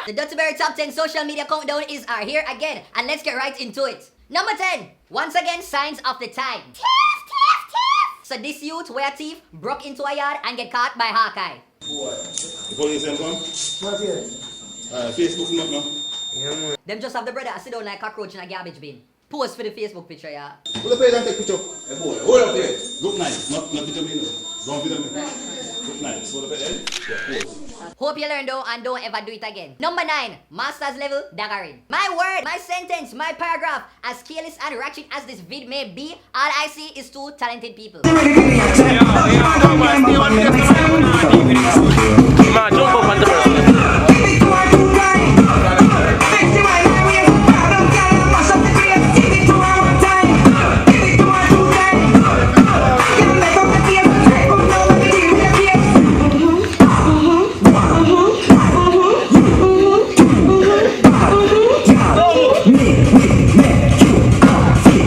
The Dutchberry Top 10 social media countdown is here again, and let's get right into it. Number 10. Once again, signs of the time. Thief, thief, thief! So this youth wear thief, broke into a yard and get caught by Hawkeye. The police them come? Not yet. Facebook not now. Yeah, man. Them just have the brother sit down like cockroach in a garbage bin. Post for the Facebook picture, yeah. Pull up here and take picture. Hey boy, hold up there. Look nice. Not picture me, no. Don't picture me. Look nice. Hold up here. Yeah, pose. Hope you learn though and don't ever do it again. Number 9. Master's level daggering. My word, my sentence, my paragraph. As careless and ratchet as this vid may be, all I see is two talented people.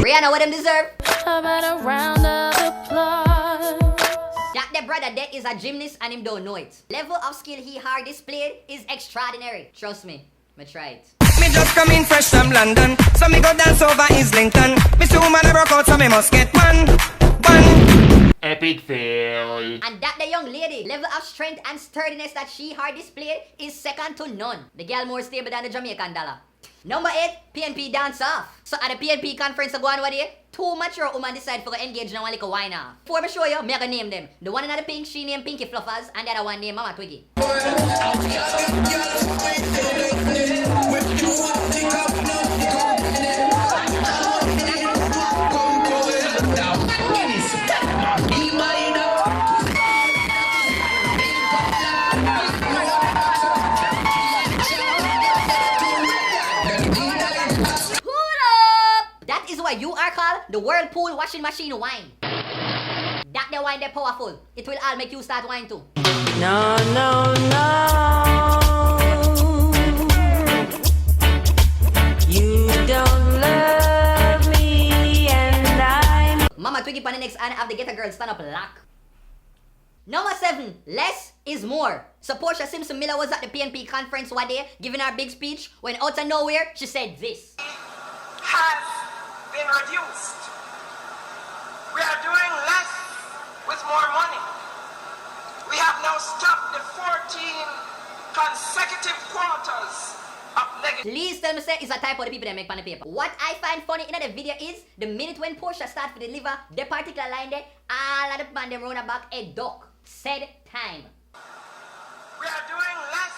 Rihanna, what them deserve? A round of applause. That the brother there is a gymnast and him don't know it. Level of skill he hard displayed is extraordinary. Trust me, me try it. Me just come in fresh from London, so me go dance over Islington. Me see woman a broke out, so me must get one. Epic fail. And that the young lady, level of strength and sturdiness that she hard displayed is second to none. The girl more stable than the Jamaican dollar. Number 8, PNP dance off. So at the PNP conference go on what day, two mature women decide for to engage in one little wine off. Before I show you, me I name them. The one in the pink, she named Pinky Fluffers, and the other one named Mama Twiggy. You are called the Whirlpool washing machine wine. That the wine they're powerful. It will all make you start wine too. No, no, no. You don't love me and I'm... Mama Twiggy on the next and have the Get a Girl stand up lock. Number 7, less is more. So Portia Simpson Miller was at the PNP conference one day giving her big speech when out of nowhere she said this. Been reduced. We are doing less with more money. We have now stopped the 14 consecutive quarters of negative. Please tell me say it's a type of the people that make on the paper. What I find funny in the video is the minute when Portia start to deliver the particular line there, all of the man them round back a duck. Said time. We are doing less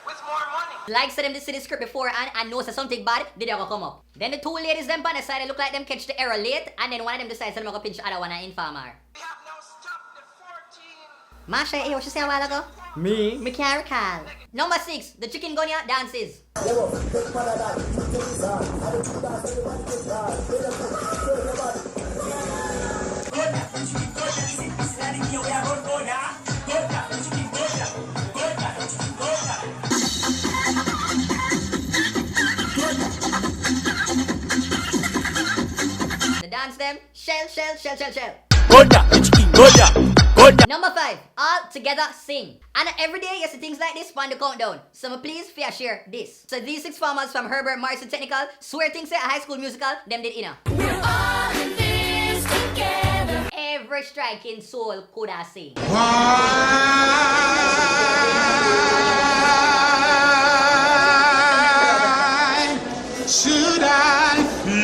with more money. Like said them to see the script before and know say something bad, they go come up. Then the two ladies them on the side, they look like them catch the error late, and then one of them decides to go pinch the other one and informer. We have now stopped the 14. Masha, hey, what you say a while ago? Me? Me can't recall. Number 6, the chicken gunya dances. Dance them, shell, shell, shell, shell, shell. Number 5, all together sing. And every day you see things like this on the countdown. So please fair share this. So these 6 farmers from Herbert Morrison Technical swear things at a high school musical, them did inner. We're all in this together. Every striking soul could I sing. Should I feel?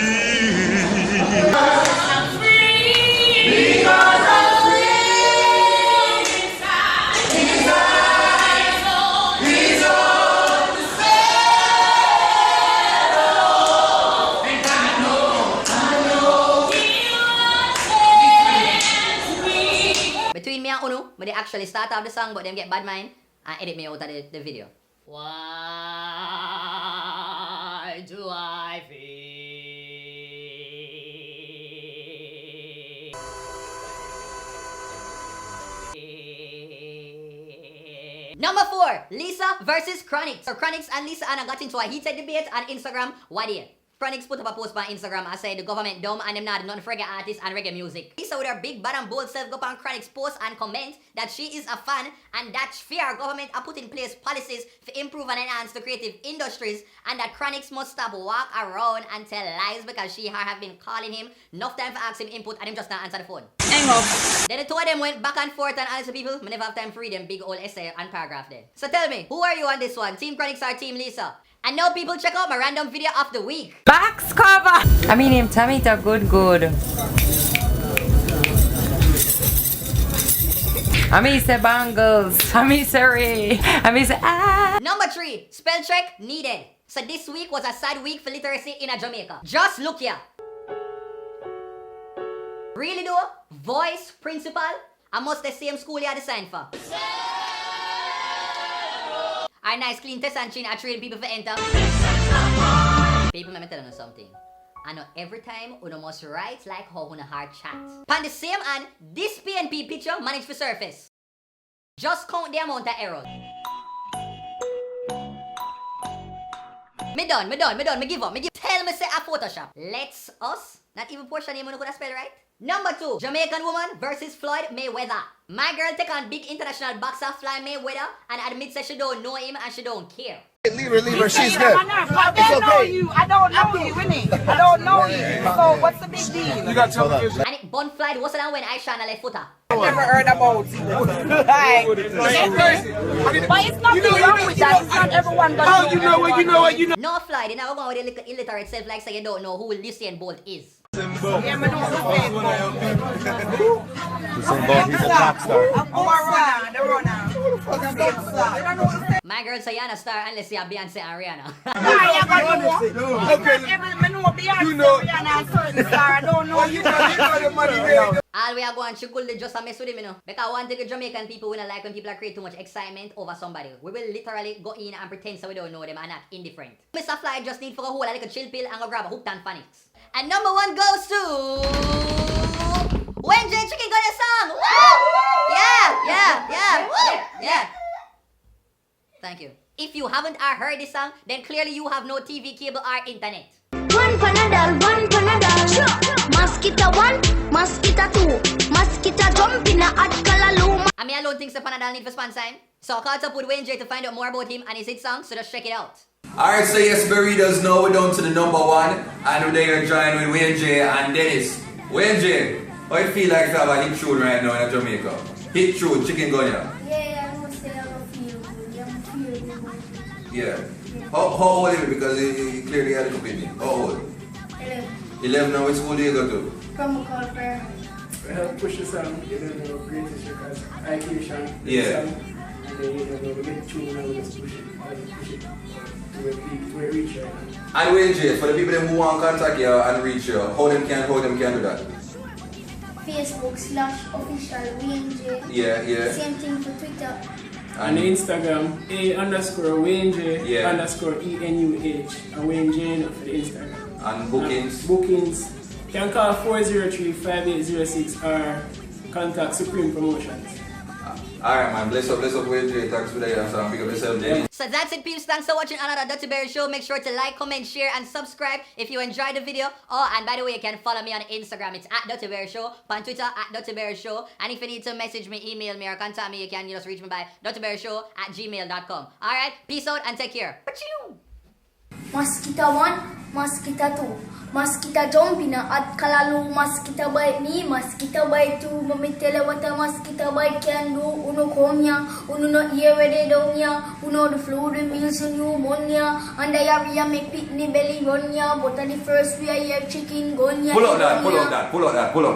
Between me and Uno, but they actually start off the song but them get bad mind and edit me out of the video. Why do I feel? Number 4, Lisa versus Chronixx. So Chronixx and Lisa Anna got into a heated debate on Instagram. What day? Chronixx put up a post on Instagram and said the government dumb and them not nothing for reggae artists and reggae music. He saw with her big bad and bold self go on Chronixx post and comment that she is a fan and that fear government are put in place policies to improve and enhance the creative industries and that Chronixx must stop walk around and tell lies because she have been calling him enough time for asking him input and him just not answer the phone. Hang up. Then the two of them went back and forth and answer people. I never have time to read them big old essay and paragraph there. So tell me, who are you on this one? Team Chronixx or Team Lisa? And now people check out my random video of the week. Box cover! I mean him Tamita good. I mean say bangles. I mean say Ray. I mean say ah. Number 3, spell check needed. So this week was a sad week for literacy in Jamaica. Just look here. Really though? Voice, principal, I must the same school you had to sign for. Our nice clean test and chin are training people for enter. People, let me tell you something. I know every time you must write like how on a hard chat. On the same hand, this PNP picture managed to surface. Just count the amount of errors. Me done, me give up. Tell me say a Photoshop. Let's us, not even portion name you could spell right. Number 2, Jamaican woman versus Floyd Mayweather. My girl take on big international boxer Floyd Mayweather and admits that she don't know him and she don't care. Leave her, she's good. I don't know you, I don't know you, innit? I don't know you. So what's the big deal? You got to tell me. And it bun Floyd wasn't when I shine a left footer. I never heard about it. Like, but it's nothing wrong with that. It's not everyone does. Oh, you know what. No Floyd, you never go with a little illiterate self like say you don't know who Usain Bolt is. Yeah, I know Usain Bolt. Usain Bolt, he's a track star. The runner. My girl say you're a star unless you're Beyonce and Rihanna. You know. I don't know you. All we are going to could just a mess with him, you know. Because one thing Jamaican people will not like when people are create too much excitement over somebody. We will literally go in and pretend so we don't know them and act indifferent. Mr. Fly just need for a whole like a chill pill and go grab a hooked and phonics. And number 1 goes to WayneJ Chicken Gunner song. Woo! Yeah. Woo! Yeah. Thank you. If you haven't heard this song, then clearly you have no TV, cable, or internet. One Panadol, mosquito 1, mosquito 2, mosquito jump in a hot color. I mean, I don't think the Panadol need for sponsor him. So I caught up with WayneJ to find out more about him and his hit song, so just check it out. Alright, so yes, burritos, now we're down to the number 1, and we're there joining with WayneJ and Dennis. WayneJ, how you feel like to have a hit tune right now in Jamaica? Hit tune, Chicken Gunner. Yeah, I must say I feel good. I'm feel good. Yeah. How old are you? Because you clearly had a company. How old? 11 now, which school do you go to? From Colfer. I help push the song, you don't know, greatest records, I-Cation, Yeah. and then you don't know, we get tune and we just push it to where it reach right now. And WayneJ, for the people who want to contact you and reach you, how them can do that? Facebook/official WayneJ. Yeah. Same thing for Twitter. And the Instagram, A_WayneJ Yeah. _ENUH, and WayneJ for the Instagram. And bookings? Bookings, you can call 403-5806 or contact Supreme Promotions. Alright man, bless up WayneJ, thanks for that song, pick up yourself Dennis. So that's it peeps, thanks for watching another Dirty Berry show. Make sure to like, comment, share and subscribe if you enjoyed the video. Oh, and by the way, you can follow me on Instagram, it's @DirtyBerryShow, on Twitter @DirtyBerryShow, and if you need to message me, email me or contact me, you can just reach me by dirtyberryshow@gmail.com. Alright, peace out and take care. Mosquito 1, mosquito 2, mosquito jump in a hot color. Mosquito bite me, mosquito bite too. Mommy tell her what a mosquito bite can do. Uno come ya, uno not hear where they down ya. Uno the flu, the meals and pneumonia. And I have ya make pitney belly run ya. But on the first we I hear chicken gun ya. Pull out that.